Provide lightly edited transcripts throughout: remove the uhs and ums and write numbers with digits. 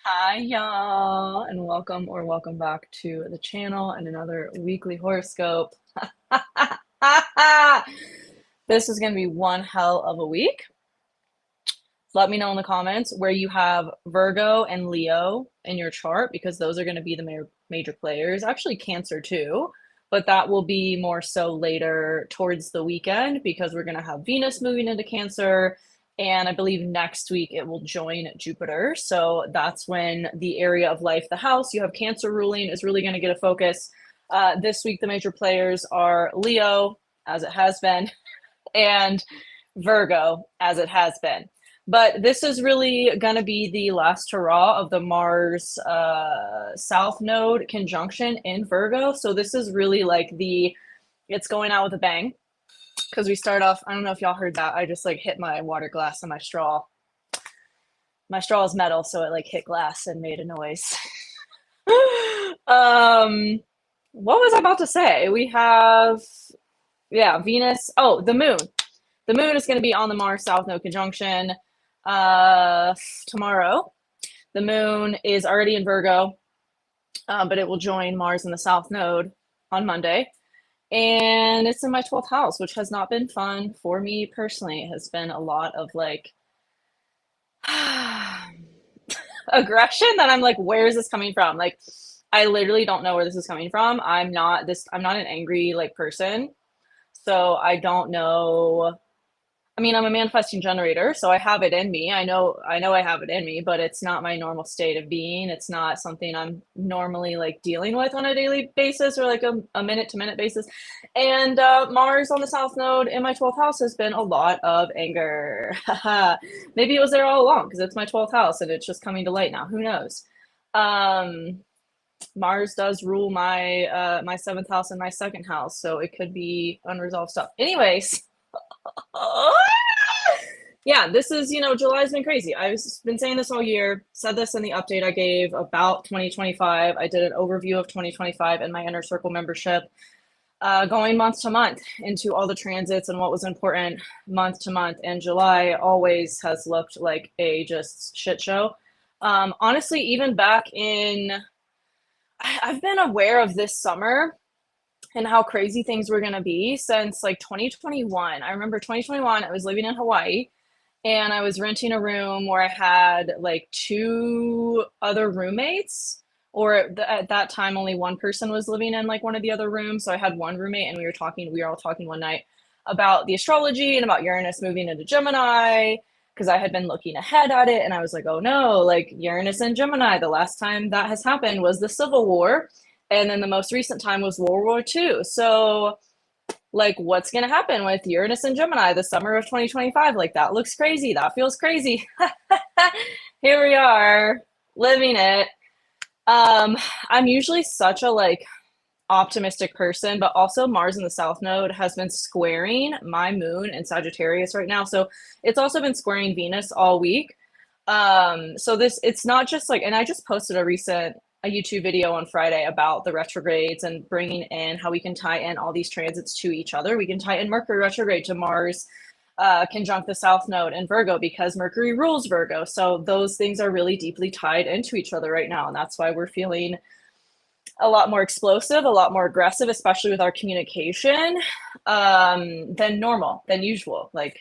Hi, y'all, and welcome back to the channel and another weekly horoscope. This is going to be one hell of a week. Let me know in the comments where you have Virgo and Leo in your chart because those are going to be the major players. Actually, Cancer too, but that will be more so later towards the weekend because we're going to have Venus moving into Cancer. And I believe next week it will join Jupiter. So that's when the area of life, the house you have Cancer ruling, is really going to get a focus. This week, the major players are Leo, as it has been, and Virgo, as it has been. But this is really going to be the last hurrah of the Mars South Node conjunction in Virgo. So this is really like it's going out with a bang because we start off. I don't know if y'all heard that. I just like hit my water glass and my straw. My straw is metal, so it like hit glass and made a noise. What was I about to say? We have, yeah, Venus. Oh, the moon. The moon is going to be on the Mars South Node conjunction tomorrow. The moon is already in Virgo, but it will join Mars in the South Node on Monday. And it's in my 12th house, which has not been fun for me personally. It has been a lot of like aggression that I'm like, where is this coming from? Like, I literally don't know where this is coming from. I'm not an angry like person. So I don't know. I mean, I'm a manifesting generator, so I have it in me. I know I have it in me, but it's not my normal state of being. It's not something I'm normally like dealing with on a daily basis or like a minute to minute basis. And Mars on the South Node in my 12th house has been a lot of anger. Maybe it was there all along because it's my 12th house and it's just coming to light now. Who knows? Um, Mars does rule my seventh house and my second house, so it could be unresolved stuff. Anyways, yeah, this is, July's been crazy. I've been saying this all year, said this in the update I gave about 2025. I did an overview of 2025 in my Inner Circle membership, going month to month into all the transits and what was important month to month. And July always has looked like a just shit show. Honestly, even back in, I've been aware of this summer and how crazy things were going to be since like 2021. I remember 2021, I was living in Hawaii and I was renting a room where I had like two other roommates, or at that time only one person was living in like one of the other rooms. So I had one roommate and we were all talking one night about the astrology and about Uranus moving into Gemini because I had been looking ahead at it and I was like, oh no, like Uranus and Gemini, the last time that has happened was the Civil War. And then the most recent time was World War II. So like what's going to happen with Uranus and Gemini the summer of 2025? Like that looks crazy. That feels crazy. Here we are living it. I'm usually such a like optimistic person, but also Mars in the South Node has been squaring my moon in Sagittarius right now. So it's also been squaring Venus all week. So it's not just like, and I just posted a YouTube video on Friday about the retrogrades and bringing in how we can tie in all these transits to each other. We can tie in Mercury retrograde to Mars conjunct the South Node in Virgo because Mercury rules Virgo. So those things are really deeply tied into each other right now. And that's why we're feeling a lot more explosive, a lot more aggressive, especially with our communication than normal, than usual. Like,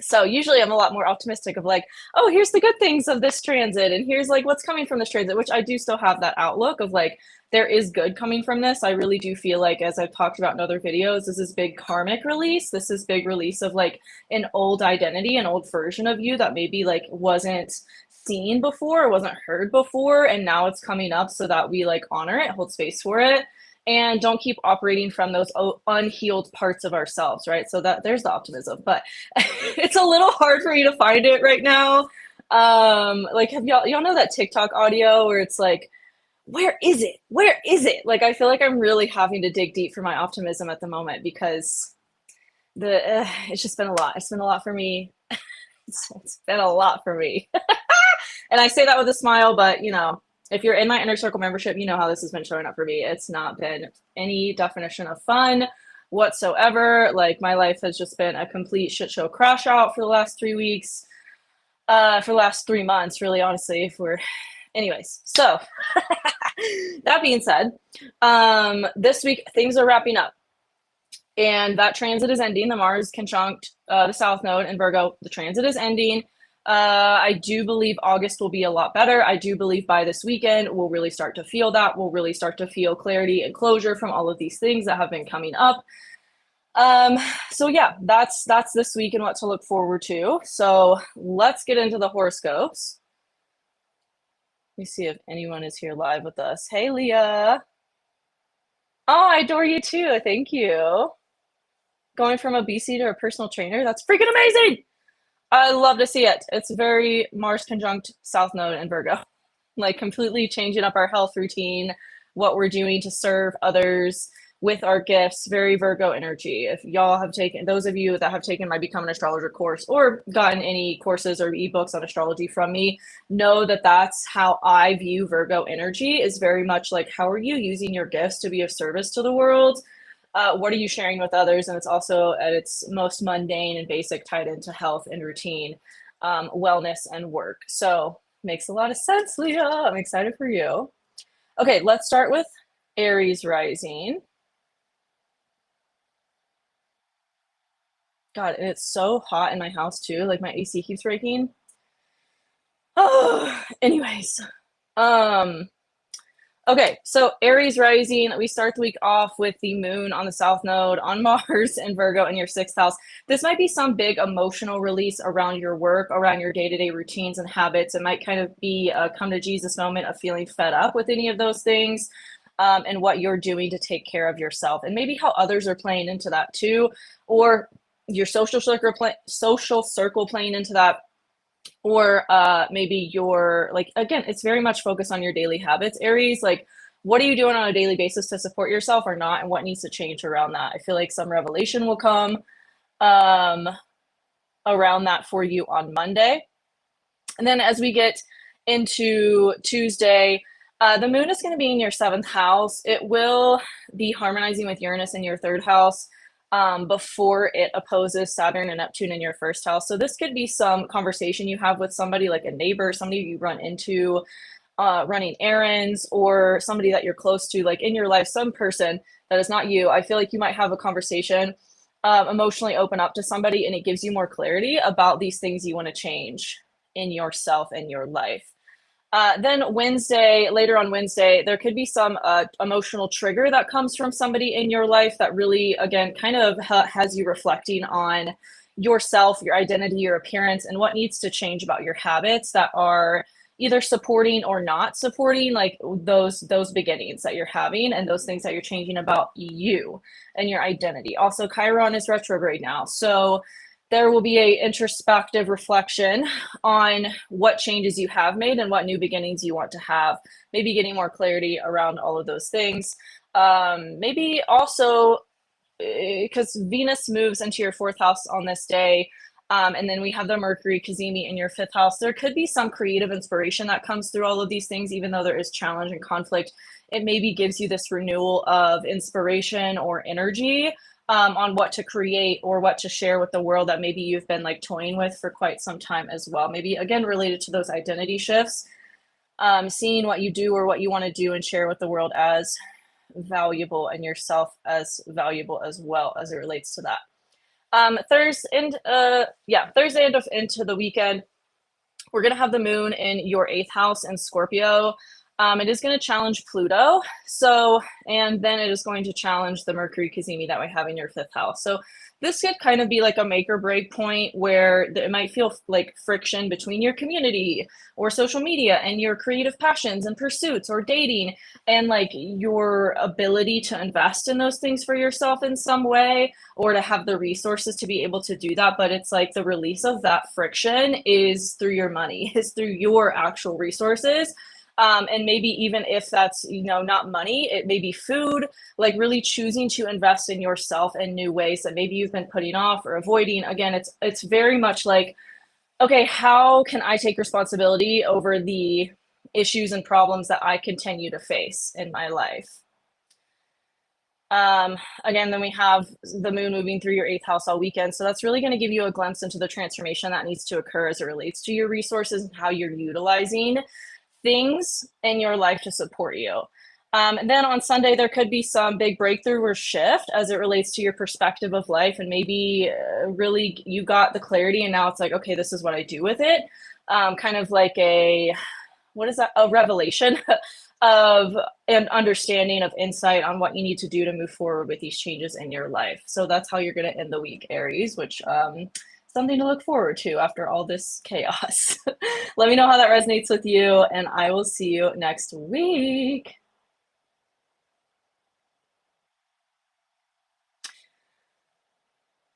so usually I'm a lot more optimistic of like, oh, here's the good things of this transit and here's like what's coming from this transit, which I do still have that outlook of like there is good coming from this. I really do feel like, as I've talked about in other videos, this is big karmic release. This is big release of like an old identity, an old version of you that maybe like wasn't seen before, wasn't heard before, and now it's coming up so that we like honor it, hold space for it, and don't keep operating from those unhealed parts of ourselves, right? So that there's the optimism, but it's a little hard for me to find it right now. Like have y'all know that TikTok audio where it's like, where is it? Where is it? Like I feel like I'm really having to dig deep for my optimism at the moment because it's just been a lot. It's been a lot for me. It's been a lot for me. And I say that with a smile, but if you're in my Inner Circle membership, you know how this has been showing up for me. It's not been any definition of fun whatsoever. Like my life has just been a complete shit show crash out for the last 3 weeks. for the last 3 months, really, honestly, if we're, anyways. So that being said, this week things are wrapping up. And that transit is ending. The Mars conjunct the South Node in Virgo. The transit is ending. I do believe August will be a lot better. I do believe by this weekend, we'll really start to feel that. We'll really start to feel clarity and closure from all of these things that have been coming up. So yeah, that's this week and what to look forward to. So let's get into the horoscopes. Let me see if anyone is here live with us. Hey, Leah. Oh, I adore you too. Thank you. Going from a BC to a personal trainer, that's freaking amazing. I love to see it. It's very Mars conjunct South Node in Virgo, like completely changing up our health routine, what we're doing to serve others with our gifts. Very Virgo energy. If y'all have taken, those of you that have taken my Become an Astrologer course or gotten any courses or ebooks on astrology from me, know that that's how I view Virgo energy, is very much like, how are you using your gifts to be of service to the world? What are you sharing with others? And it's also at its most mundane and basic, tied into health and routine, wellness and work. So makes a lot of sense, Leah. I'm excited for you. Okay, let's start with Aries Rising. God, and it's so hot in my house too. Like my AC keeps breaking. Oh, anyways. Okay, so Aries Rising, we start the week off with the moon on the South Node on Mars and Virgo in your 6th house. This might be some big emotional release around your work, around your day-to-day routines and habits. It might kind of be a come to Jesus moment of feeling fed up with any of those things, and what you're doing to take care of yourself, and maybe how others are playing into that too, or your social circle playing into that, or maybe you're like, again, it's very much focused on your daily habits, Aries. Like, what are you doing on a daily basis to support yourself or not, and what needs to change around that? I feel like some revelation will come around that for you on Monday. And then as we get into Tuesday, the moon is going to be in your 7th house. It will be harmonizing with Uranus in your 3rd house before it opposes Saturn and Neptune in your 1st house. So this could be some conversation you have with somebody, like a neighbor, somebody you run into running errands, or somebody that you're close to, like in your life, some person that is not you. I feel like you might have a conversation, emotionally open up to somebody, and it gives you more clarity about these things you want to change in yourself and your life. Then Wednesday, later on Wednesday, there could be some emotional trigger that comes from somebody in your life that really, again, kind of has you reflecting on yourself, your identity, your appearance, and what needs to change about your habits that are either supporting or not supporting, like those beginnings that you're having and those things that you're changing about you and your identity. Also, Chiron is retrograde now, so there will be a introspective reflection on what changes you have made and what new beginnings you want to have, maybe getting more clarity around all of those things. Maybe also because Venus moves into your 4th house on this day, and then we have the Mercury Cazimi in your 5th house. There could be some creative inspiration that comes through all of these things, even though there is challenge and conflict. It maybe gives you this renewal of inspiration or energy on what to create or what to share with the world that maybe you've been like toying with for quite some time as well. Maybe again related to those identity shifts, seeing what you do or what you want to do and share with the world as valuable, and yourself as valuable as well as it relates to that. Thursday and into the weekend, we're going to have the moon in your 8th house in Scorpio. It is going to challenge Pluto. So, and then it is going to challenge the Mercury Cazimi that we have in your 5th house. So this could kind of be like a make or break point where it might feel like friction between your community or social media and your creative passions and pursuits or dating, and like your ability to invest in those things for yourself in some way, or to have the resources to be able to do that. But it's like the release of that friction is through your money, is through your actual resources. And maybe even if that's, not money, it may be food, like really choosing to invest in yourself in new ways that maybe you've been putting off or avoiding. Again, it's very much like, okay, how can I take responsibility over the issues and problems that I continue to face in my life? Um, Again, then we have the moon moving through your eighth house all weekend. So that's really going to give you a glimpse into the transformation that needs to occur as it relates to your resources and how you're utilizing things in your life to support you. And then on Sunday, there could be some big breakthrough or shift as it relates to your perspective of life. And maybe really you got the clarity and now it's like, okay, this is what I do with it. Kind of like what is that? A revelation of an understanding of insight on what you need to do to move forward with these changes in your life. So that's how you're going to end the week, Aries, which something to look forward to after all this chaos. Let me know how that resonates with you, and I will see you next week.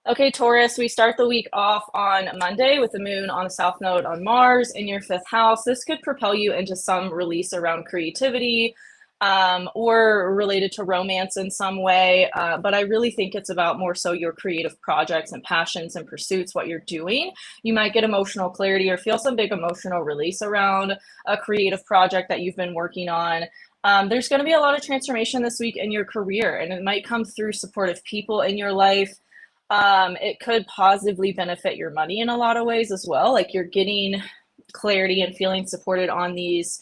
Okay, Taurus, we start the week off on Monday with the moon on the south node on Mars in your fifth house. This could propel you into some release around creativity or related to romance in some way. But I really think it's about more so your creative projects and passions and pursuits, what you're doing. You might get emotional clarity or feel some big emotional release around a creative project that you've been working on. There's going to be a lot of transformation this week in your career, and it might come through supportive people in your life. It could positively benefit your money in a lot of ways as well. Like you're getting clarity and feeling supported on these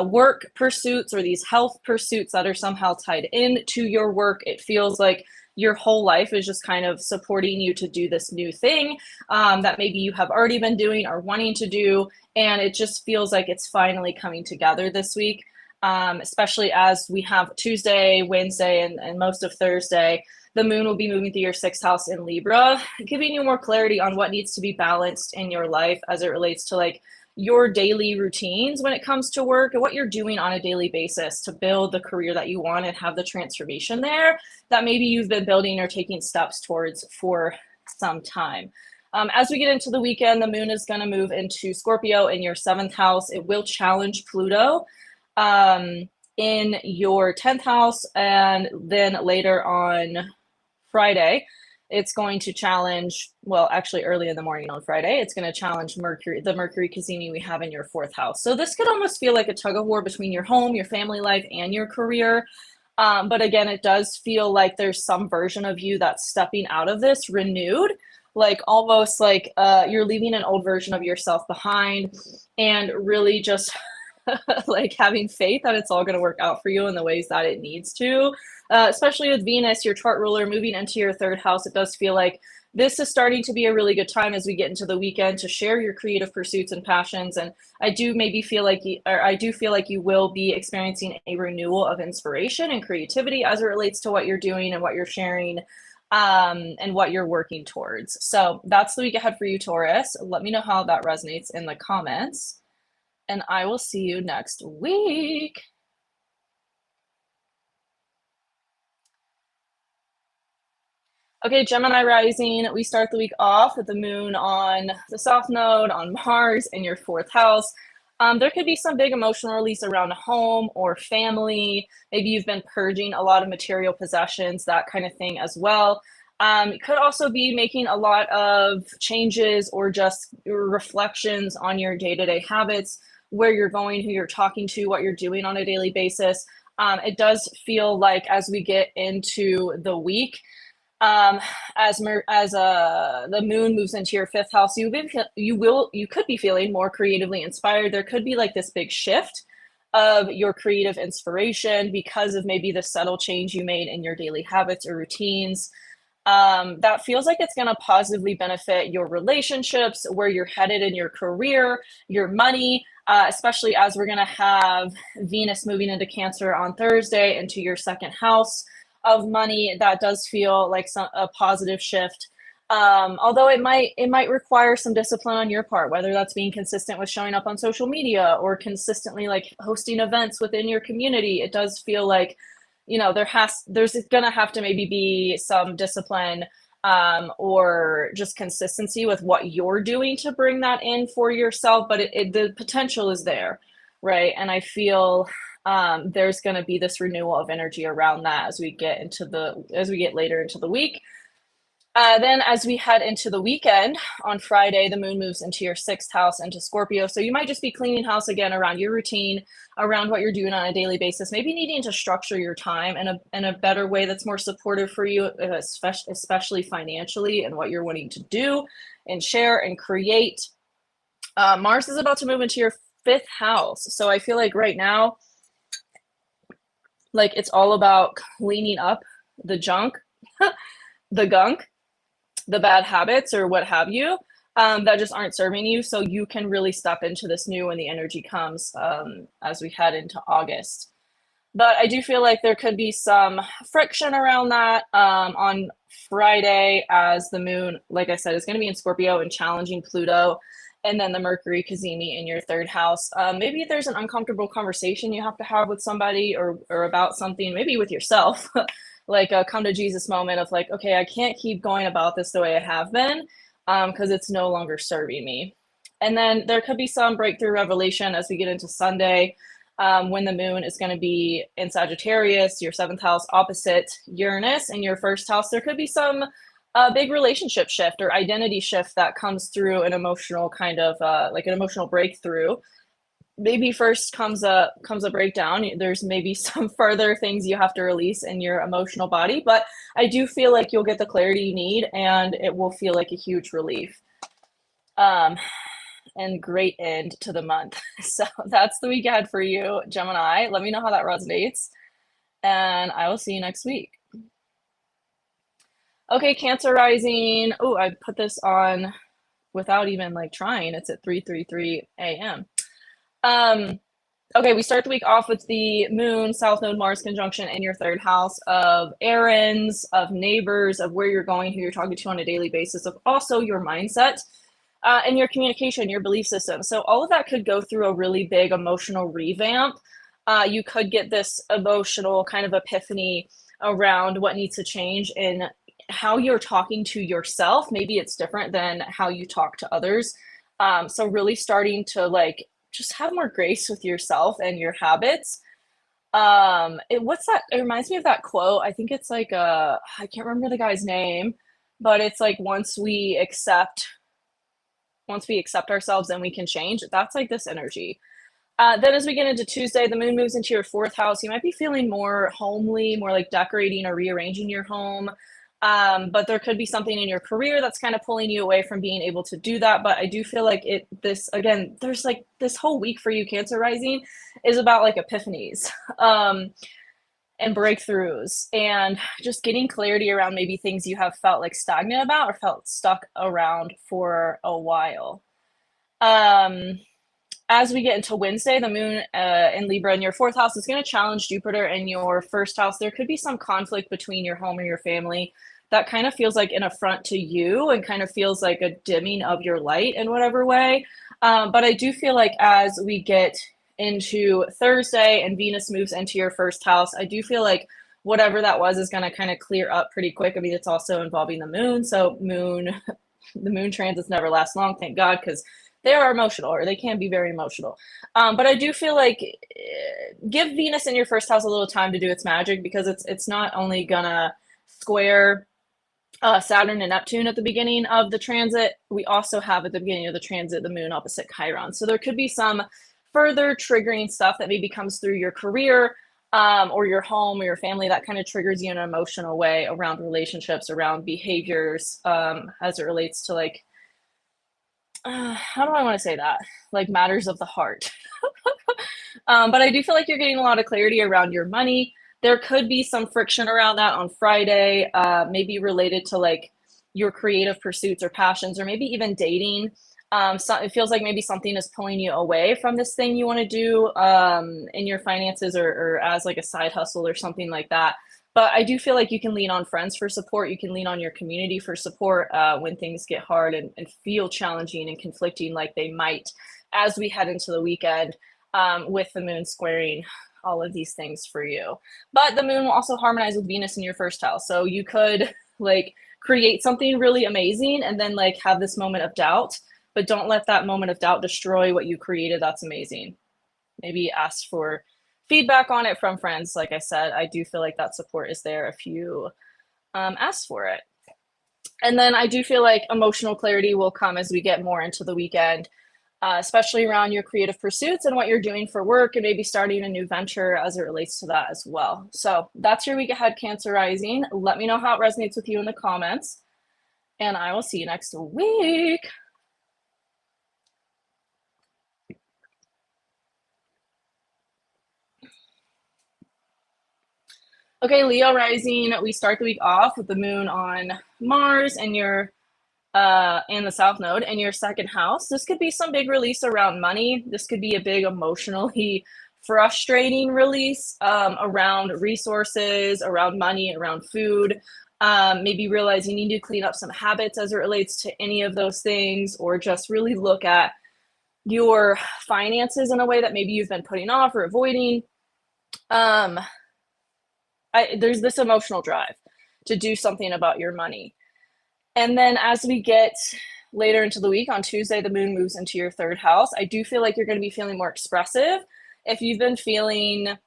work pursuits or these health pursuits that are somehow tied into your work. It feels like your whole life is just kind of supporting you to do this new thing that maybe you have already been doing or wanting to do. And it just feels like it's finally coming together this week, especially as we have Tuesday, Wednesday, and most of Thursday. The moon will be moving through your sixth house in Libra, giving you more clarity on what needs to be balanced in your life as it relates to like your daily routines when it comes to work and what you're doing on a daily basis to build the career that you want and have the transformation there that maybe you've been building or taking steps towards for some time. As we get into the weekend, the moon is going to move into Scorpio in your seventh house. It will challenge Pluto in your 10th house, and then later on Friday, it's going to challenge, well, actually early in the morning on Friday, it's going to challenge Mercury, the Mercury Cazimi we have in your fourth house. So this could almost feel like a tug of war between your home, your family life, and your career. But again, it does feel like there's some version of you that's stepping out of this renewed, like almost like you're leaving an old version of yourself behind and really just like having faith that it's all going to work out for you in the ways that it needs to. Especially with Venus, your chart ruler, moving into your third house, it does feel like this is starting to be a really good time as we get into the weekend to share your creative pursuits and passions. And I do feel like you will be experiencing a renewal of inspiration and creativity as it relates to what you're doing and what you're sharing and what you're working towards. So that's the week ahead for you, Taurus. Let me know how that resonates in the comments, and I will see you next week. Okay, Gemini Rising, we start the week off with the moon on the south node on Mars in your fourth house. There could be some big emotional release around home or family. Maybe you've been purging a lot of material possessions, that kind of thing as well. You could also be making a lot of changes or just reflections on your day-to-day habits, where you're going, who you're talking to, what you're doing on a daily basis. It does feel like as we get into the week, as the moon moves into your fifth house, you could be feeling more creatively inspired. There could be like this big shift of your creative inspiration because of maybe the subtle change you made in your daily habits or routines. That feels like it's going to positively benefit your relationships, where you're headed in your career, your money, especially as we're going to have Venus moving into Cancer on Thursday into your second house of money. That does feel like a positive shift. Although it might require some discipline on your part, whether that's being consistent with showing up on social media or consistently like hosting events within your community. It does feel like, there's gonna have to maybe be some discipline or just consistency with what you're doing to bring that in for yourself. But the potential is there, right? And I feel there's going to be this renewal of energy around that as we get later into the week. Then as we head into the weekend, on Friday, the moon moves into your 6th house, into Scorpio. So you might just be cleaning house again around your routine, around what you're doing on a daily basis, maybe needing to structure your time in a better way that's more supportive for you, especially financially, and what you're wanting to do and share and create. Mars is about to move into your 5th house. So I feel like right now, like it's all about cleaning up the junk, the gunk, the bad habits or what have you, that just aren't serving you, so you can really step into this new when the energy comes, as we head into August. But I do feel like there could be some friction around that on Friday, as the moon, like I said, is going to be in Scorpio and challenging Pluto, and then the Mercury Cazimi in your 3rd house. Maybe there's an uncomfortable conversation you have to have with somebody, or about something, maybe with yourself, like a come to Jesus moment of like, okay, I can't keep going about this the way I have been, because it's no longer serving me. And then there could be some breakthrough revelation as we get into Sunday, when the moon is going to be in Sagittarius, your 7th house, opposite Uranus in your 1st house. There could be some big relationship shift or identity shift that comes through an emotional kind of like an emotional breakthrough. Maybe first comes a breakdown. There's maybe some further things you have to release in your emotional body, but I do feel like you'll get the clarity you need, and it will feel like a huge relief. And great end to the month. So that's the week ahead for you, Gemini. Let me know how that resonates, and I will see you next week. Okay, Cancer Rising. Oh, I put this on without even like trying. It's at 3:33 a.m. Okay, we start the week off with the moon, South Node, Mars conjunction in your 3rd house, of errands, of neighbors, of where you're going, who you're talking to on a daily basis, of also your mindset, and your communication, your belief system. So all of that could go through a really big emotional revamp. You could get this emotional kind of epiphany around what needs to change in how you're talking to yourself. Maybe it's different than how you talk to others. So really starting to like just have more grace with yourself and your habits. What's that? It reminds me of that quote. I think it's like I can't remember the guy's name, but it's like once we accept ourselves, then we can change. That's like this energy. Then as we get into Tuesday, the moon moves into your 4th house. You might be feeling more homely, more like decorating or rearranging your home. But there could be something in your career that's kind of pulling you away from being able to do that. But I do feel like there's like this whole week for you, Cancer Rising, is about like epiphanies. And breakthroughs, and just getting clarity around maybe things you have felt like stagnant about or felt stuck around for a while. As we get into Wednesday, the moon in Libra in your 4th house is going to challenge Jupiter in your 1st house. There could be some conflict between your home or your family that kind of feels like an affront to you and kind of feels like a dimming of your light in whatever way. But I do feel like as we get into Thursday and Venus moves into your 1st house, I do feel like whatever that was is going to kind of clear up pretty quick. I mean, it's also involving the moon. So the moon transits never last long, thank God, because they are emotional, or they can be very emotional. But I do feel like give Venus in your 1st house a little time to do its magic, because it's not only gonna square Saturn and Neptune at the beginning of the transit. We also have at the beginning of the transit the moon opposite Chiron. So there could be some further triggering stuff that maybe comes through your career, or your home or your family, that kind of triggers you in an emotional way around relationships, around behaviors, as it relates to like, how do I want to say that? Like matters of the heart. But I do feel like you're getting a lot of clarity around your money. There could be some friction around that on Friday, maybe related to like your creative pursuits or passions, or maybe even dating. So it feels like maybe something is pulling you away from this thing you want to do in your finances, or as like a side hustle or something like that. But I do feel like you can lean on friends for support. You can lean on your community for support when things get hard and feel challenging and conflicting, like they might, as we head into the weekend, with the moon squaring all of these things for you. But the moon will also harmonize with Venus in your 1st house. So you could like create something really amazing and then like have this moment of doubt, but don't let that moment of doubt destroy what you created that's amazing. Maybe ask for feedback on it from friends. Like I said, I do feel like that support is there if you ask for it. And then I do feel like emotional clarity will come as we get more into the weekend, especially around your creative pursuits and what you're doing for work and maybe starting a new venture as it relates to that as well. So that's your week ahead, Cancer Rising. Let me know how it resonates with you in the comments, and I will see you next week. Okay, Leo Rising, we start the week off with the moon on Mars and your in the South Node in your second house. This could be some big release around money. This could be a big emotionally frustrating release around resources, around money, around food. Maybe realize you need to clean up some habits as it relates to any of those things, or just really look at your finances in a way that maybe you've been putting off or avoiding. There's this emotional drive to do something about your money. And then as we get later into the week, on Tuesday, the moon moves into your third house. I do feel like you're going to be feeling more expressive. If you've been feeling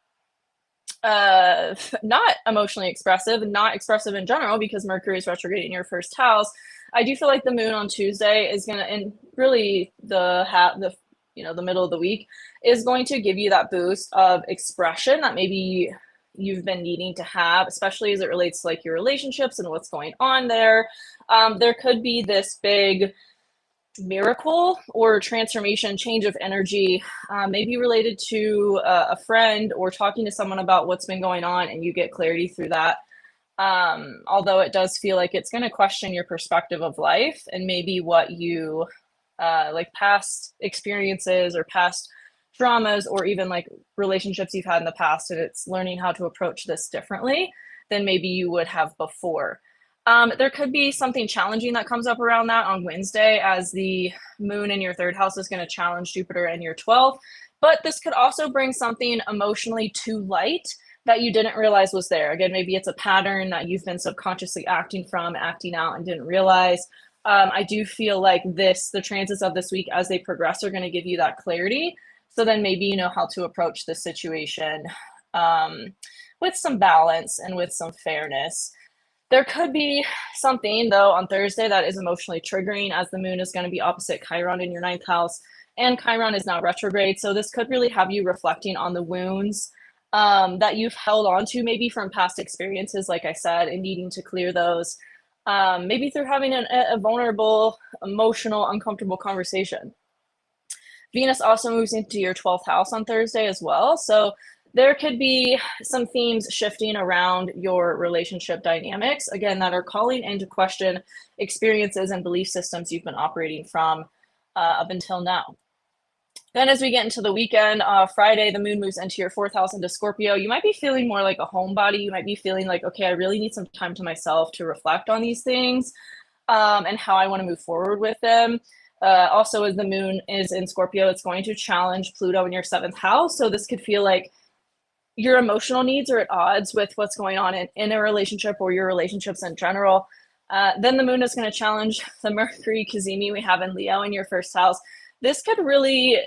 not emotionally expressive, not expressive in general, because Mercury is retrograde in your first house, I do feel like the moon on Tuesday is going to, and really the middle of the week, is going to give you that boost of expression that maybe you've been needing to have, especially as it relates to like your relationships and what's going on there. There could be this big miracle or transformation, change of energy, maybe related to a friend or talking to someone about what's been going on, and you get clarity through that. Although it does feel like it's going to question your perspective of life and maybe what you like past experiences or past traumas, or even like relationships you've had in the past, and it's learning how to approach this differently than maybe you would have before. There could be something challenging that comes up around that on Wednesday, as the moon in your third house is going to challenge Jupiter in your 12th. But this could also bring something emotionally to light that you didn't realize was there. Again, maybe it's a pattern that you've been subconsciously acting out and didn't realize. I do feel like the transits of this week as they progress are going to give you that clarity. So then maybe you know how to approach the situation with some balance and with some fairness. There could be something, though, on Thursday that is emotionally triggering, as the moon is going to be opposite Chiron in your ninth house, and Chiron is now retrograde. So this could really have you reflecting on the wounds that you've held on to, maybe from past experiences, like I said, and needing to clear those, maybe through having a vulnerable, emotional, uncomfortable conversation. Venus also moves into your 12th house on Thursday as well. So there could be some themes shifting around your relationship dynamics, again, that are calling into question experiences and belief systems you've been operating from up until now. Then as we get into the weekend, Friday, the moon moves into your 4th house into Scorpio. You might be feeling more like a homebody. You might be feeling like, okay, I really need some time to myself to reflect on these things and how I want to move forward with them. Also, as the moon is in Scorpio, it's going to challenge Pluto in your 7th house. So this could feel like your emotional needs are at odds with what's going on in a relationship or your relationships in general. Then the moon is going to challenge the Mercury Cazimi we have in Leo in your 1st house. This could really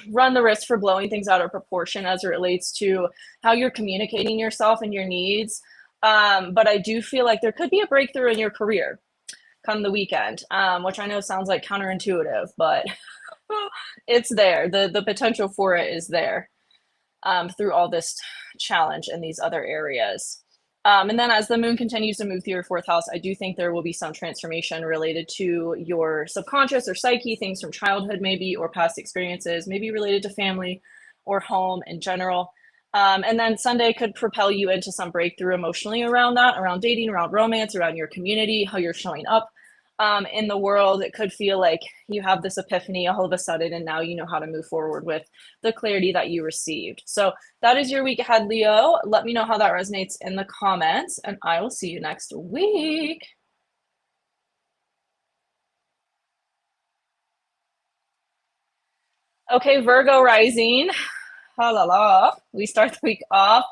run the risk for blowing things out of proportion as it relates to how you're communicating yourself and your needs. But I do feel like there could be a breakthrough in your career come the weekend, which I know sounds like counterintuitive, but it's there. The potential for it is there through all this challenge in these other areas. And then as the moon continues to move through your 4th house, I do think there will be some transformation related to your subconscious or psyche, things from childhood maybe, or past experiences, maybe related to family or home in general. And then Sunday could propel you into some breakthrough emotionally around that, around dating, around romance, around your community, how you're showing up in the world. It could feel like you have this epiphany all of a sudden, and now you know how to move forward with the clarity that you received. So that is your week ahead, Leo. Let me know how that resonates in the comments, and I will see you next week. Okay, Virgo Rising. Ha la la. We start the week off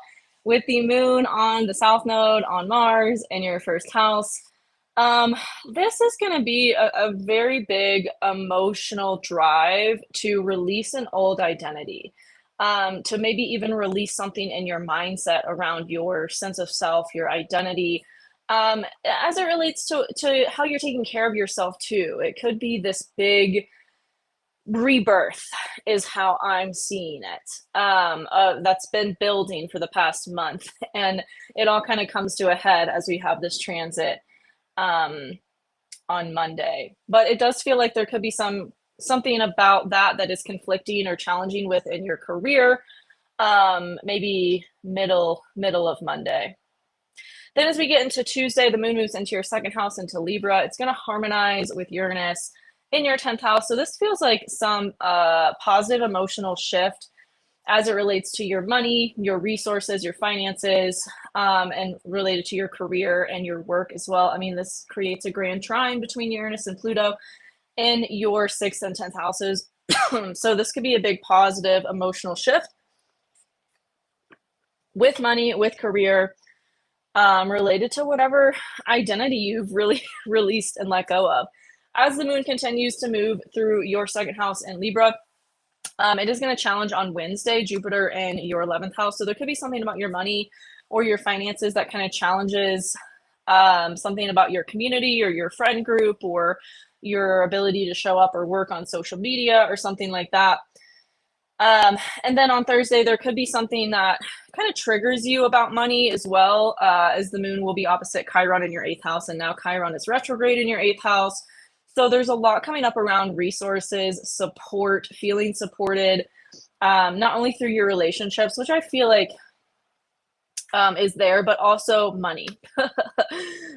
with the moon on the South Node on Mars in your 1st house. This is going to be a very big emotional drive to release an old identity, to maybe even release something in your mindset around your sense of self, your identity. As it relates to how you're taking care of yourself too, it could be this big rebirth is how I'm seeing it. That's been building for the past month, and it all kind of comes to a head as we have this transit um, on Monday. But it does feel like there could be something about that is conflicting or challenging within your career. Maybe middle of Monday. Then as we get into Tuesday, the moon moves into your second house, into Libra. It's going to harmonize with Uranus in your 10th house. So this feels like some positive emotional shift as it relates to your money, your resources, your finances, and related to your career and your work as well. I mean, this creates a grand trine between Uranus and Pluto in your 6th and 10th houses. So this could be a big positive emotional shift with money, with career, related to whatever identity you've really released and let go of. As the moon continues to move through your second house in Libra, it is going to challenge on Wednesday Jupiter in your 11th house. So there could be something about your money or your finances that kind of challenges something about your community or your friend group or your ability to show up or work on social media or something like that. And then on Thursday, there could be something that kind of triggers you about money as well, as the moon will be opposite Chiron in your 8th house, and now Chiron is retrograde in your 8th house. So there's a lot coming up around resources, support, feeling supported, not only through your relationships, which I feel like is there, but also money.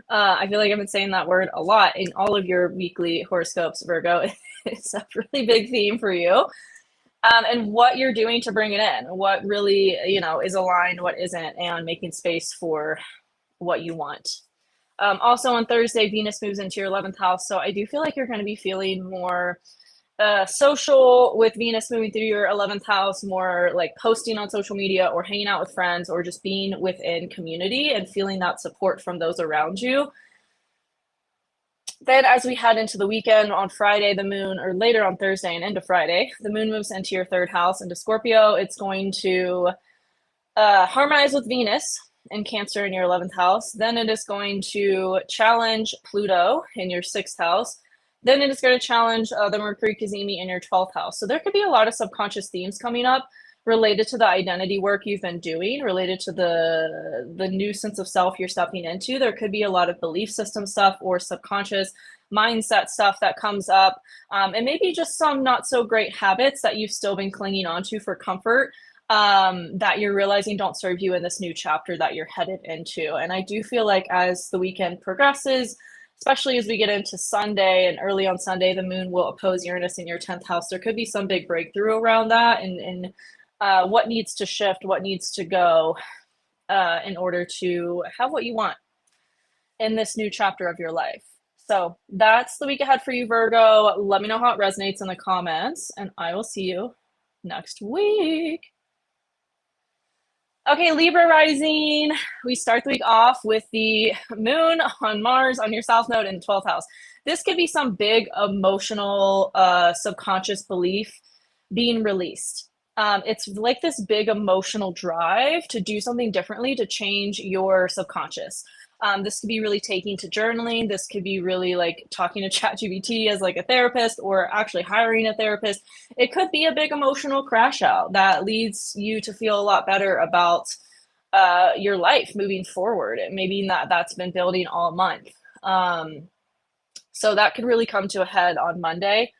I feel like I've been saying that word a lot in all of your weekly horoscopes, Virgo. It's a really big theme for you. And what you're doing to bring it in, what really, is aligned, what isn't, and making space for what you want. Also on Thursday, Venus moves into your 11th house. So I do feel like you're going to be feeling more social with Venus moving through your 11th house, more like posting on social media or hanging out with friends or just being within community and feeling that support from those around you. Then as we head into the weekend on Friday, the moon, or later on Thursday and into Friday, the moon moves into your 3rd house, into Scorpio. It's going to harmonize with Venus in Cancer in your 11th house. Then it is going to challenge Pluto in your 6th house. Then it is going to challenge the Mercury Cazimi in your 12th house. So there could be a lot of subconscious themes coming up related to the identity work you've been doing, related to the new sense of self you're stepping into. There could be a lot of belief system stuff or subconscious mindset stuff that comes up, and maybe just some not so great habits that you've still been clinging on to for comfort, that you're realizing don't serve you in this new chapter that you're headed into. And I do feel like as the weekend progresses, especially as we get into Sunday and early on Sunday, the moon will oppose Uranus in your 10th house. There could be some big breakthrough around that, and what needs to shift, what needs to go in order to have what you want in this new chapter of your life. So that's the week ahead for you, Virgo. Let me know how it resonates in the comments, and I will see you next week. Okay, Libra Rising. We start the week off with the moon on Mars on your south node in 12th house. This could be some big emotional subconscious belief being released. It's like this big emotional drive to do something differently, to change your subconscious. This could be really taking to journaling. This could be really like talking to ChatGPT as like a therapist, or actually hiring a therapist. It could be a big emotional crash out that leads you to feel a lot better about your life moving forward. Maybe that's been building all month. So that could really come to a head on Monday.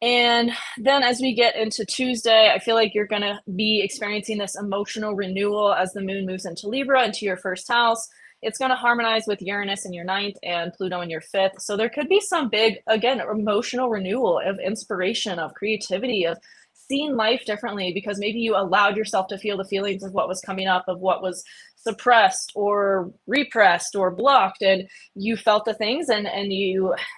And then as we get into Tuesday, I feel like you're going to be experiencing this emotional renewal as the moon moves into Libra, into your 1st house. It's going to harmonize with Uranus in your 9th and Pluto in your 5th. So there could be some big, again, emotional renewal of inspiration, of creativity, of seeing life differently, because maybe you allowed yourself to feel the feelings of what was coming up, of what was suppressed or repressed or blocked, and you felt the things, and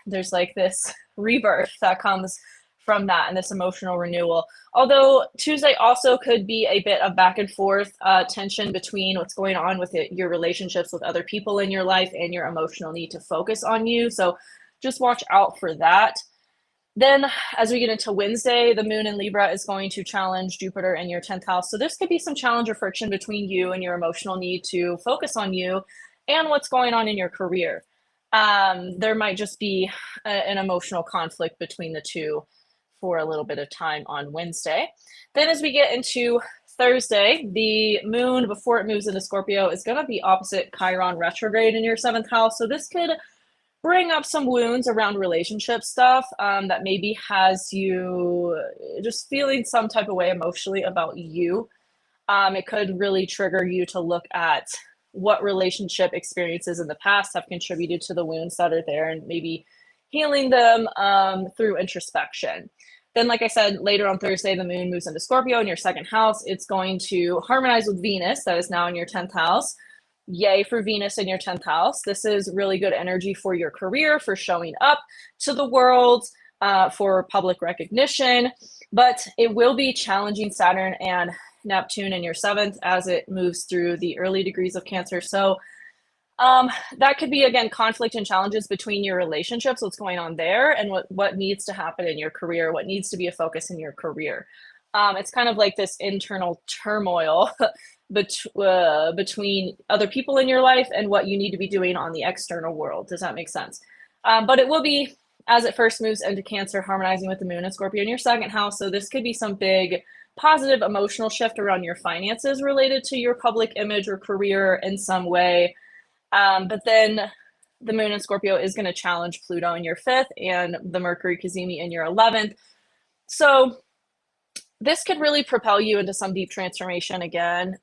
there's like this rebirth that comes from that and this emotional renewal. Although Tuesday also could be a bit of back and forth tension between what's going on with your relationships with other people in your life and your emotional need to focus on you. So just watch out for that. Then as we get into Wednesday, the moon in Libra is going to challenge Jupiter in your 10th house. So this could be some challenge or friction between you and your emotional need to focus on you and what's going on in your career. There might just be an emotional conflict between the two for a little bit of time on Wednesday. Then as we get into Thursday, the moon, before it moves into Scorpio, is going to be opposite Chiron retrograde in your 7th house. So this could bring up some wounds around relationship stuff that maybe has you just feeling some type of way emotionally about you. It could really trigger you to look at what relationship experiences in the past have contributed to the wounds that are there and maybe healing them through introspection. Then, like I said, later on Thursday, the moon moves into Scorpio in your 2nd house. It's going to harmonize with Venus, that is now in your 10th house. Yay for Venus in your 10th house. This is really good energy for your career, for showing up to the world, for public recognition, but it will be challenging Saturn and Neptune in your 7th as it moves through the early degrees of Cancer. So that could be, again, conflict and challenges between your relationships, what's going on there, and what needs to happen in your career, what needs to be a focus in your career. It's kind of like this internal turmoil between other people in your life and what you need to be doing on the external world. Does that make sense? But it will be, as it first moves into Cancer, harmonizing with the moon and Scorpio in your 2nd house. So this could be some big positive emotional shift around your finances related to your public image or career in some way. But then the moon in Scorpio is going to challenge Pluto in your 5th and the Mercury Cazimi in your 11th. So this could really propel you into some deep transformation again,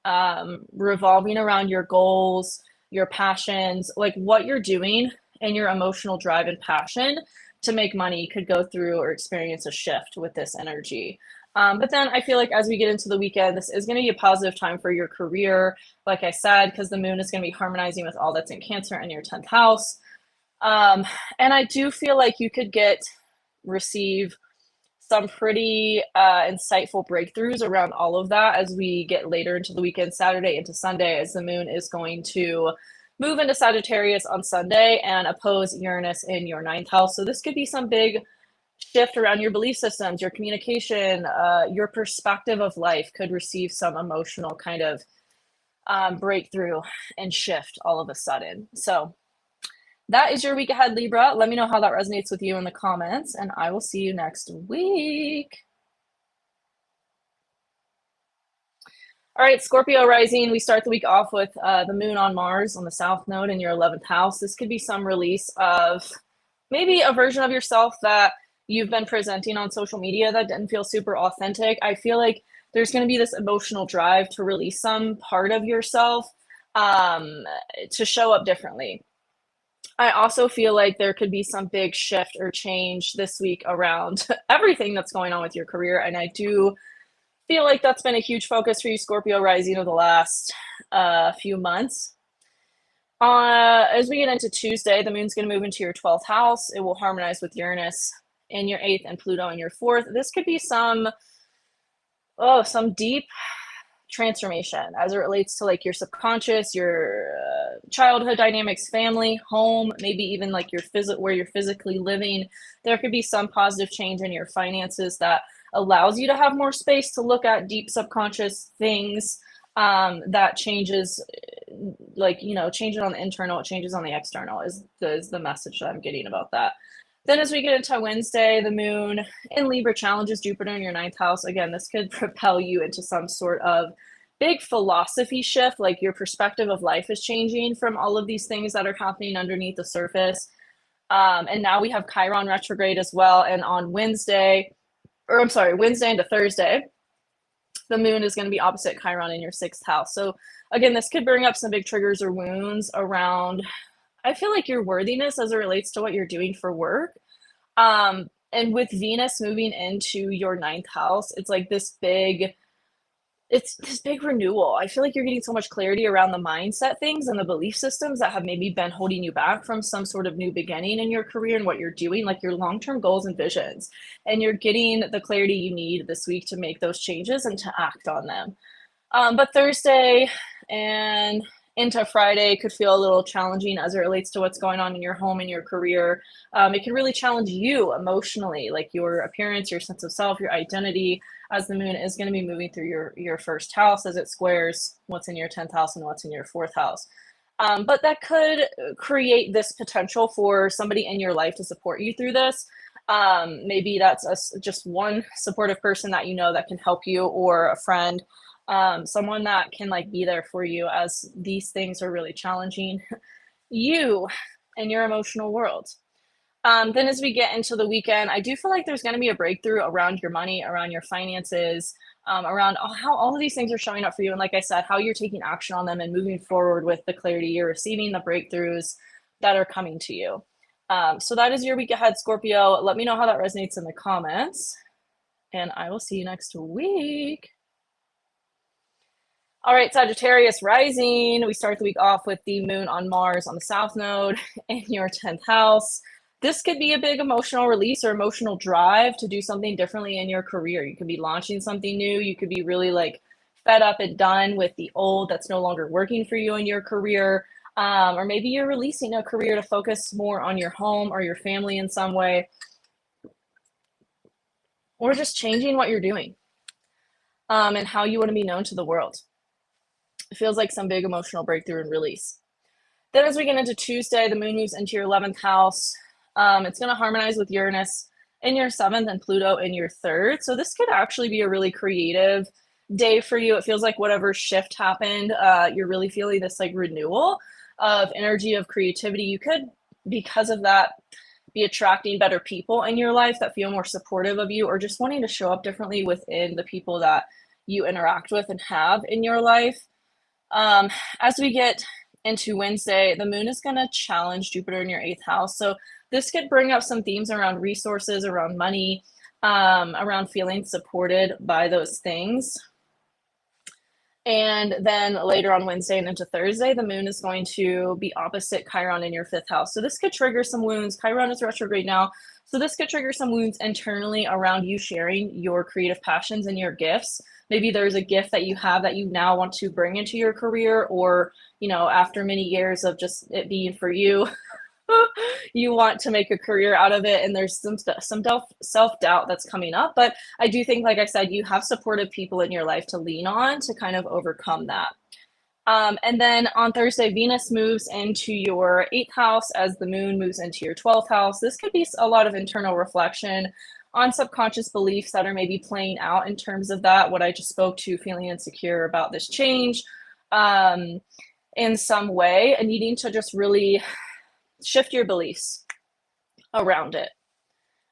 revolving around your goals, your passions, like what you're doing and your emotional drive and passion to make money could go through or experience a shift with this energy. But then I feel like as we get into the weekend, this is going to be a positive time for your career, like I said, because the moon is going to be harmonizing with all that's in Cancer in your 10th house. And I do feel like you could receive some pretty insightful breakthroughs around all of that as we get later into the weekend, Saturday into Sunday, as the moon is going to move into Sagittarius on Sunday and oppose Uranus in your 9th house. So this could be some big shift around your belief systems, your communication, your perspective of life could receive some emotional kind of breakthrough and shift all of a sudden. So that is your week ahead, Libra. Let me know how that resonates with you in the comments, and I will see you next week. All right, Scorpio Rising, we start the week off with the moon on Mars on the South Node in your 11th house. This could be some release of maybe a version of yourself that you've been presenting on social media that didn't feel super authentic. I feel like there's going to be this emotional drive to release some part of yourself to show up differently. I also feel like there could be some big shift or change this week around everything that's going on with your career. And I do feel like that's been a huge focus for you, Scorpio Rising, over the last few months. As we get into Tuesday, the moon's going to move into your 12th house. It will harmonize with Uranus in your 8th and Pluto in your 4th. This could be some deep transformation as it relates to like your subconscious, your childhood dynamics, family, home, maybe even like where you're physically living. There could be some positive change in your finances that allows you to have more space to look at deep subconscious things that changes, like, changes on the internal, it changes on the external is the message that I'm getting about that. Then as we get into Wednesday, the moon in Libra challenges Jupiter in your 9th house. Again, this could propel you into some sort of big philosophy shift, like your perspective of life is changing from all of these things that are happening underneath the surface. And now we have Chiron retrograde as well. And on Wednesday into Thursday, the moon is going to be opposite Chiron in your 6th house. So again, this could bring up some big triggers or wounds around, I feel like, your worthiness as it relates to what you're doing for work. And with Venus moving into your 9th house, it's like this big renewal. I feel like you're getting so much clarity around the mindset things and the belief systems that have maybe been holding you back from some sort of new beginning in your career and what you're doing, like your long-term goals and visions. And you're getting the clarity you need this week to make those changes and to act on them. But Thursday and into Friday could feel a little challenging as it relates to what's going on in your home and your career. It can really challenge you emotionally, like your appearance, your sense of self, your identity, as the moon is going to be moving through your 1st house as it squares what's in your 10th house and what's in your 4th house. But that could create this potential for somebody in your life to support you through this. Maybe that's just one supportive person that you know that can help you, or a friend, someone that can like be there for you as these things are really challenging you and your emotional world. Then as we get into the weekend, I do feel like there's going to be a breakthrough around your money, around your finances, around how all of these things are showing up for you. And like I said, how you're taking action on them and moving forward with the clarity you're receiving, the breakthroughs that are coming to you. So that is your week ahead, Scorpio. Let me know how that resonates in the comments, and I will see you next week. All right, Sagittarius Rising. We start the week off with the moon on Mars on the South Node in your 10th house. This could be a big emotional release or emotional drive to do something differently in your career. You could be launching something new. You could be really like fed up and done with the old that's no longer working for you in your career. Or maybe you're releasing a career to focus more on your home or your family in some way. Or just changing what you're doing and how you want to be known to the world. It feels like some big emotional breakthrough and release. Then as we get into Tuesday, the moon moves into your 11th house. It's going to harmonize with Uranus in your 7th and Pluto in your 3rd. So this could actually be a really creative day for you. It feels like whatever shift happened, you're really feeling this like renewal of energy, of creativity. You could, because of that, be attracting better people in your life that feel more supportive of you, or just wanting to show up differently within the people that you interact with and have in your life. As we get into Wednesday, the moon is going to challenge Jupiter in your 8th house. So this could bring up some themes around resources, around money, around feeling supported by those things. And then later on Wednesday and into Thursday, the moon is going to be opposite Chiron in your 5th house. So this could trigger some wounds. Chiron is retrograde now. So this could trigger some wounds internally around you sharing your creative passions and your gifts. Maybe there's a gift that you have that you now want to bring into your career, or, you know, after many years of just it being for you, you want to make a career out of it, and there's some self-doubt that's coming up. But I do think, like I said, you have supportive people in your life to lean on to kind of overcome that. And then on Thursday, Venus moves into your 8th house as the moon moves into your 12th house. This could be a lot of internal reflection on subconscious beliefs that are maybe playing out in terms of that, what I just spoke to, feeling insecure about this change in some way, and needing to just really shift your beliefs around it,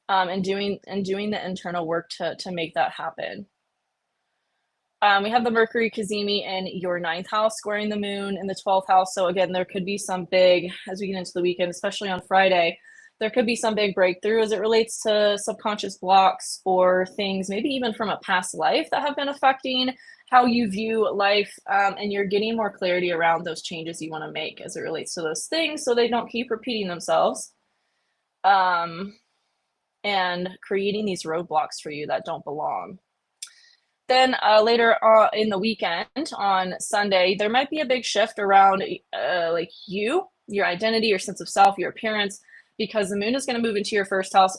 and doing the internal work to make that happen. We have the Mercury Cazimi in your 9th house squaring the moon in the 12th house. So again, there could be some big, as we get into the weekend, especially on Friday, there could be some big breakthrough as it relates to subconscious blocks or things, maybe even from a past life, that have been affecting how you view life, and you're getting more clarity around those changes you want to make as it relates to those things, so they don't keep repeating themselves, and creating these roadblocks for you that don't belong. Then later in the weekend, on Sunday, there might be a big shift around like your identity, your sense of self, your appearance, because the moon is going to move into your 1st house,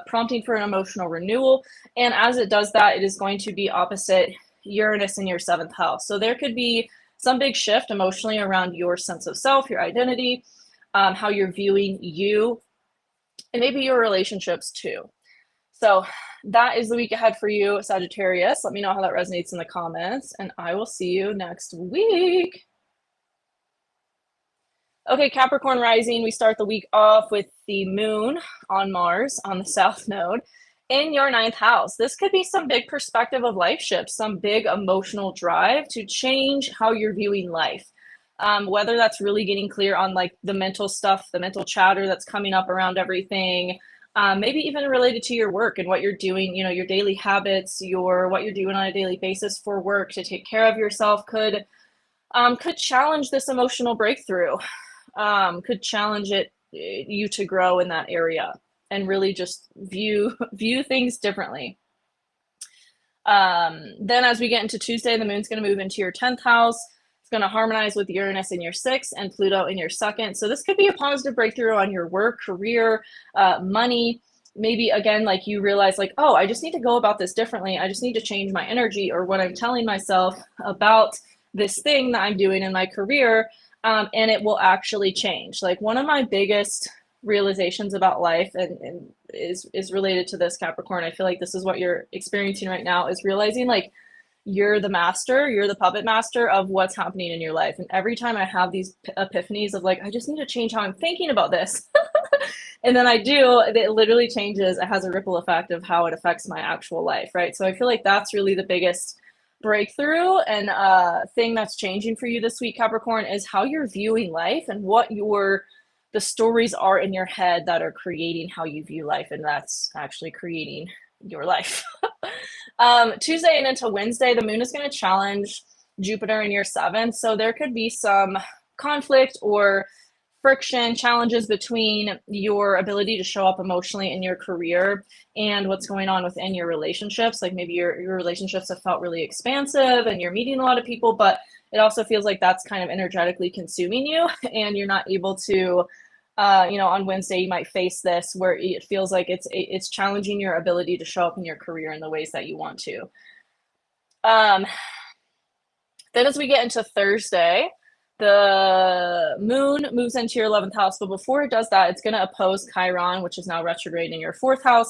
prompting for an emotional renewal. And as it does that, it is going to be opposite Uranus in your 7th house. So there could be some big shift emotionally around your sense of self, your identity, how you're viewing you, and maybe your relationships too. So that is the week ahead for you, Sagittarius. Let me know how that resonates in the comments, and I will see you next week. Okay, Capricorn Rising, we start the week off with the moon on Mars on the South Node in your 9th house. This could be some big perspective of life shifts, some big emotional drive to change how you're viewing life. Whether that's really getting clear on like the mental stuff, the mental chatter that's coming up around everything, maybe even related to your work and what you're doing, you know, your daily habits, what you're doing on a daily basis for work to take care of yourself could challenge this emotional breakthrough, could challenge you to grow in that area and really just view things differently. Then as we get into Tuesday, the moon's going to move into your 10th house. It's going to harmonize with Uranus in your 6th and Pluto in your 2nd. So this could be a positive breakthrough on your work, career, money. Maybe again, like you realize like, oh, I just need to go about this differently. I just need to change my energy or what I'm telling myself about this thing that I'm doing in my career. and it will actually change. Like one of my biggest realizations about life and is related to this, Capricorn. I feel like this is what you're experiencing right now, is realizing like you're the master, you're the puppet master of what's happening in your life. And every time I have these epiphanies of like, I just need to change how I'm thinking about this. And then I do, it literally changes. It has a ripple effect of how it affects my actual life, right? So I feel like that's really the biggest breakthrough and thing that's changing for you this week, Capricorn, is how you're viewing life and what the stories are in your head that are creating how you view life, and that's actually creating your life. Tuesday and into Wednesday, the moon is going to challenge Jupiter in your seventh, so there could be some conflict or friction, challenges between your ability to show up emotionally in your career and what's going on within your relationships. Like maybe your relationships have felt really expansive and you're meeting a lot of people, but it also feels like that's kind of energetically consuming you and you're not able to, on Wednesday, you might face this where it feels like it's challenging your ability to show up in your career in the ways that you want to. Then as we get into Thursday, the moon moves into your 11th house, but before it does that, it's going to oppose Chiron, which is now retrograde in your 4th house.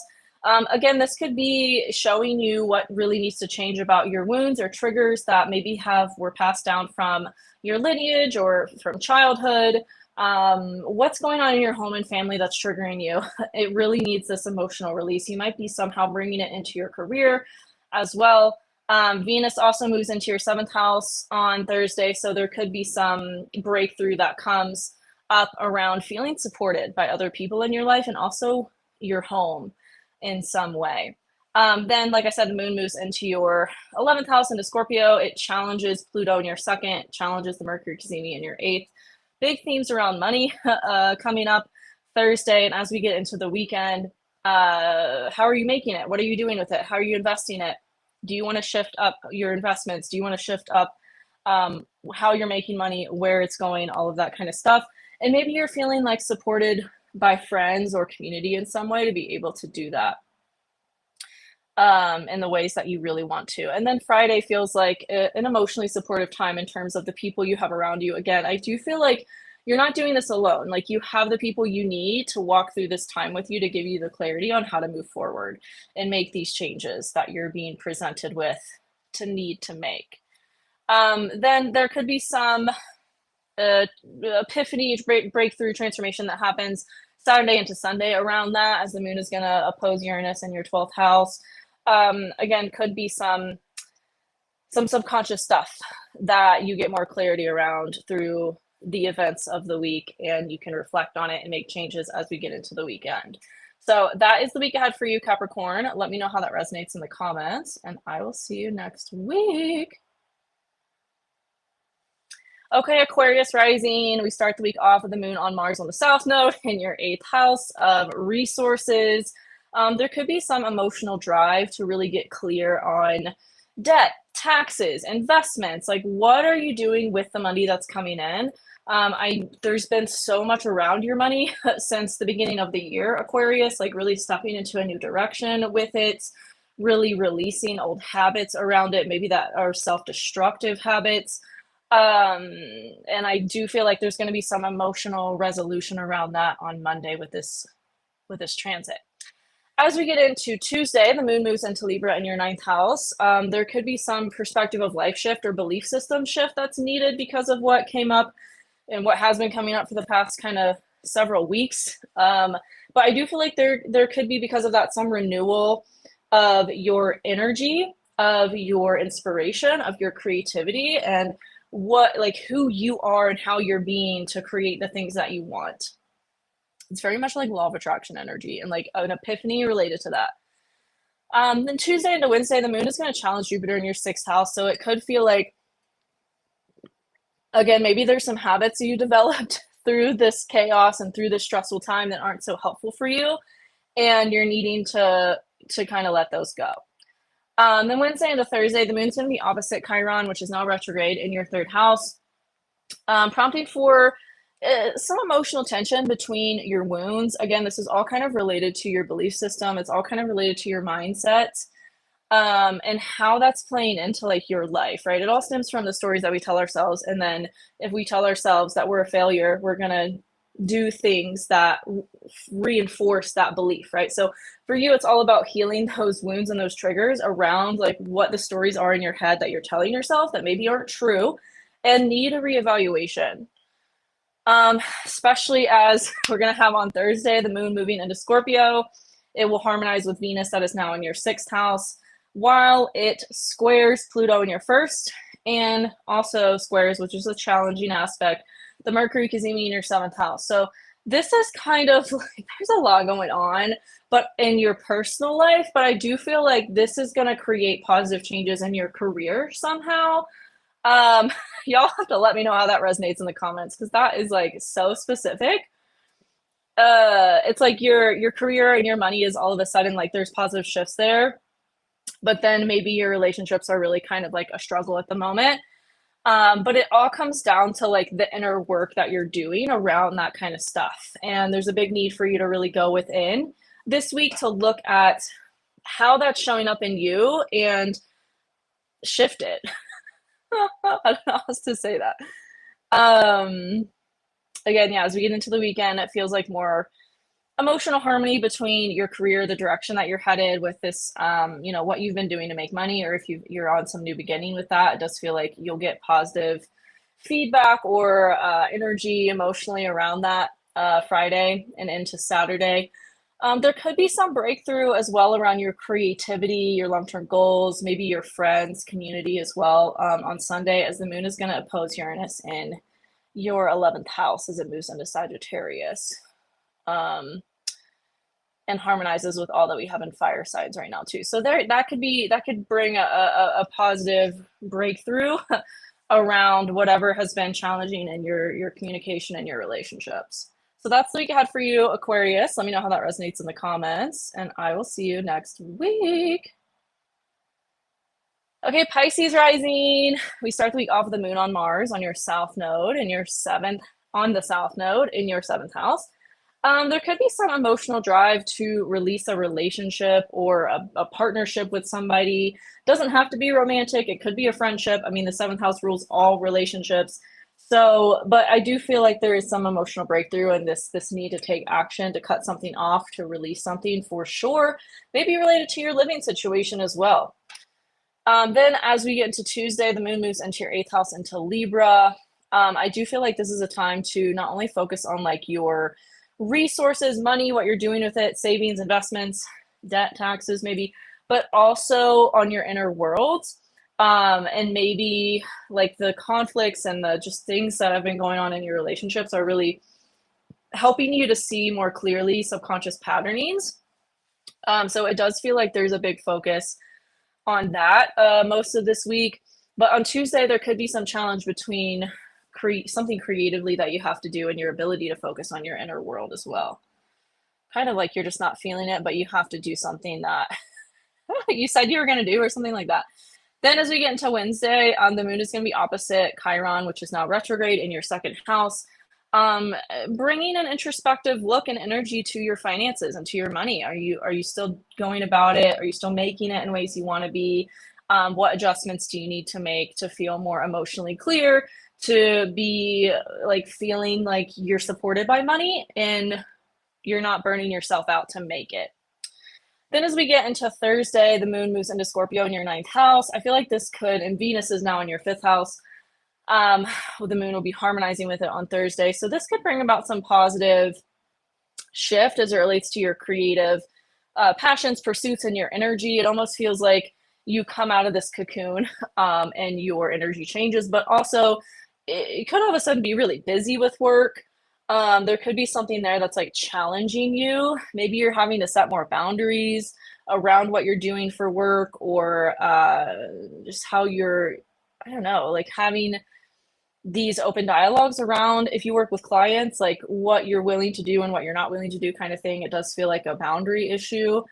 Again, this could be showing you what really needs to change about your wounds or triggers that maybe were passed down from your lineage or from childhood. What's going on in your home and family that's triggering you? It really needs this emotional release. You might be somehow bringing it into your career as well. Venus also moves into your 7th house on Thursday, so there could be some breakthrough that comes up around feeling supported by other people in your life and also your home in some way. Then, like I said, the moon moves into your 11th house into Scorpio. It challenges Pluto in your 2nd, challenges the Mercury Cazimi in your 8th. Big themes around money coming up Thursday, and as we get into the weekend, how are you making it? What are you doing with it? How are you investing it? Do you want to shift up your investments? Do you want to shift up how you're making money, where it's going, all of that kind of stuff? And maybe you're feeling like supported by friends or community in some way to be able to do that in the ways that you really want to. And then Friday feels like an emotionally supportive time in terms of the people you have around you. Again, I do feel like you're not doing this alone. Like you have the people you need to walk through this time with you to give you the clarity on how to move forward and make these changes that you're being presented with to need to make. Then there could be some epiphany, breakthrough, transformation that happens Saturday into Sunday around that, as the moon is going to oppose Uranus in your 12th house. Again, could be some subconscious stuff that you get more clarity around through the events of the week, and you can reflect on it and make changes as we get into the weekend. So that is the week ahead for you, Capricorn. Let me know how that resonates in the comments, and I will see you next week. Okay, Aquarius Rising, we start the week off with the moon on Mars on the South Node in your 8th house of resources. There could be some emotional drive to really get clear on debt, taxes, investments. Like, what are you doing with the money that's coming in? There's been so much around your money since the beginning of the year, Aquarius, like really stepping into a new direction with it, really releasing old habits around it, maybe that are self-destructive habits. And I do feel like there's going to be some emotional resolution around that on Monday with this transit. As we get into Tuesday, the moon moves into Libra in your 9th house. There could be some perspective of life shift or belief system shift that's needed because of what came up and what has been coming up for the past kind of several weeks. But I do feel like there could be, because of that, some renewal of your energy, of your inspiration, of your creativity, and who you are and how you're being to create the things that you want. It's very much like law of attraction energy and like an epiphany related to that. Then Tuesday into Wednesday, the moon is going to challenge Jupiter in your 6th house. So it could feel like, again, maybe there's some habits you developed through this chaos and through this stressful time that aren't so helpful for you. And you're needing to kind of let those go. Then Wednesday into Thursday, the moon's going to be opposite Chiron, which is now retrograde in your 3rd house, prompting for some emotional tension between your wounds. Again, this is all kind of related to your belief system. It's all kind of related to your mindset. and how that's playing into like your life, right? It all stems from the stories that we tell ourselves. And then if we tell ourselves that we're a failure, we're going to do things that reinforce that belief, right? So for you, it's all about healing those wounds and those triggers around like what the stories are in your head that you're telling yourself that maybe aren't true and need a reevaluation. Especially as we're going to have on Thursday, the moon moving into Scorpio. It will harmonize with Venus that is now in your sixth house, while it squares Pluto in your first, and also squares, which is a challenging aspect, the Mercury Cazimi in your seventh house. So this is kind of like there's a lot going on, but in your personal life, but I do feel like this is going to create positive changes in your career somehow. Um, y'all have to let me know how that resonates in the comments because that is like so specific. It's like your career and your money is all of a sudden like there's positive shifts there, but then maybe your relationships are really kind of like a struggle at the moment. But it all comes down to like the inner work that you're doing around that kind of stuff. And there's a big need for you to really go within this week to look at how that's showing up in you and shift it. I don't know how else to say that. Um, Again, yeah, as we get into the weekend, it feels like more emotional harmony between your career, the direction that you're headed with this, what you've been doing to make money, or if you're on some new beginning with that, it does feel like you'll get positive feedback or energy emotionally around that Friday and into Saturday. There could be some breakthrough as well around your creativity, your long-term goals, maybe your friends, community as well on Sunday, as the moon is going to oppose Uranus in your 11th house as it moves into Sagittarius. And harmonizes with all that we have in fire signs right now too. So that could bring a positive breakthrough around whatever has been challenging in your communication and your relationships. So that's the week ahead for you, Aquarius. Let me know how that resonates in the comments, and I will see you next week. Okay, Pisces Rising. We start the week off with the moon on Mars on your south node in your seventh, on the south node in your seventh house. There could be some emotional drive to release a relationship or a partnership with somebody. Doesn't have to be romantic. It could be a friendship. I mean, the seventh house rules all relationships. So, but I do feel like there is some emotional breakthrough and this need to take action, to cut something off, to release something for sure. Maybe related to your living situation as well. Then as we get into Tuesday, the moon moves into your eighth house into Libra. I do feel like this is a time to not only focus on like your resources, money, what you're doing with it, savings, investments, debt, taxes, maybe, but also on your inner world. And maybe like the conflicts and the just things that have been going on in your relationships are really helping you to see more clearly subconscious patternings. So it does feel like there's a big focus on that most of this week. But on Tuesday, there could be some challenge between something creatively that you have to do and your ability to focus on your inner world as well. Kind of like you're just not feeling it, but you have to do something that you said you were going to do or something like that. Then as we get into Wednesday, the moon is going to be opposite Chiron, which is now retrograde in your second house, bringing an introspective look and energy to your finances and to your money. Are you still going about it? Are you still making it in ways you want to be? What adjustments do you need to make to feel more emotionally clear, to be like feeling like you're supported by money and you're not burning yourself out to make it? Then as we get into Thursday, the moon moves into Scorpio in your ninth house. I feel like this could, and Venus is now in your fifth house. The moon will be harmonizing with it on Thursday. So this could bring about some positive shift as it relates to your creative passions, pursuits, and your energy. It almost feels like you come out of this cocoon and your energy changes, but also it could all of a sudden be really busy with work. There could be something there that's like challenging you. Maybe you're having to set more boundaries around what you're doing for work, or just how you're, I don't know, like having these open dialogues around, if you work with clients, like what you're willing to do and what you're not willing to do kind of thing. It does feel like a boundary issue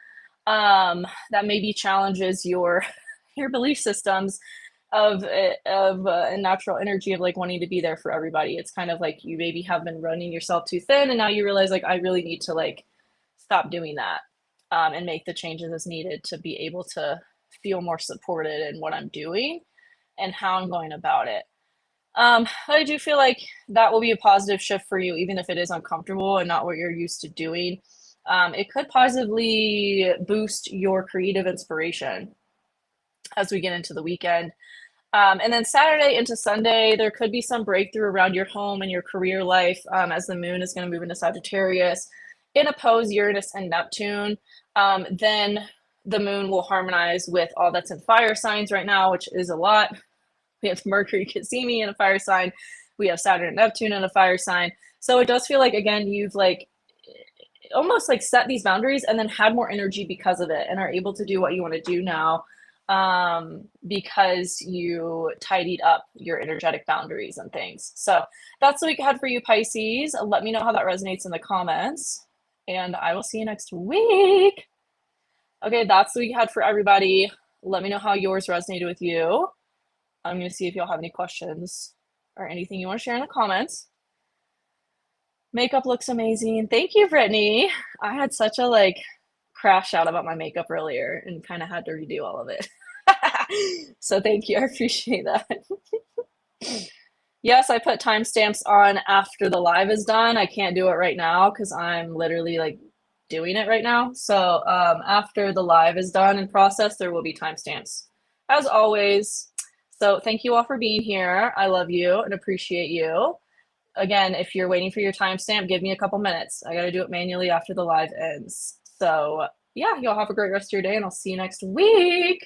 that maybe challenges your belief systems of a natural energy of like wanting to be there for everybody. It's kind of like you maybe have been running yourself too thin, and now you realize like I really need to like stop doing that and make the changes as needed to be able to feel more supported in what I'm doing and how I'm going about it. I do feel like that will be a positive shift for you, even if it is uncomfortable and not what you're used to doing. It could positively boost your creative inspiration as we get into the weekend. And then Saturday into Sunday, there could be some breakthrough around your home and your career life as the moon is going to move into Sagittarius in oppose Uranus and Neptune. Then the moon will harmonize with all that's in fire signs right now, which is a lot. We have Mercury Cazimi in a fire sign. We have Saturn and Neptune in a fire sign. So it does feel like, again, you've like almost like set these boundaries and then had more energy because of it and are able to do what you want to do now because you tidied up your energetic boundaries and things. So that's the week ahead for you, Pisces. Let me know how that resonates in the comments, and I will see you next week. Okay, that's the week ahead for everybody. Let me know how yours resonated with you. I'm going to see if y'all have any questions or anything you want to share in the comments. Makeup looks amazing. Thank you, Brittany. I had such a like crash out about my makeup earlier and kind of had to redo all of it. So thank you. I appreciate that. Yes, I put timestamps on after the live is done. I can't do it right now because I'm literally like doing it right now. So after the live is done and processed, there will be timestamps as always. So thank you all for being here. I love you and appreciate you. Again, if you're waiting for your timestamp, give me a couple minutes. I got to do it manually after the live ends. So yeah, y'all have a great rest of your day and I'll see you next week.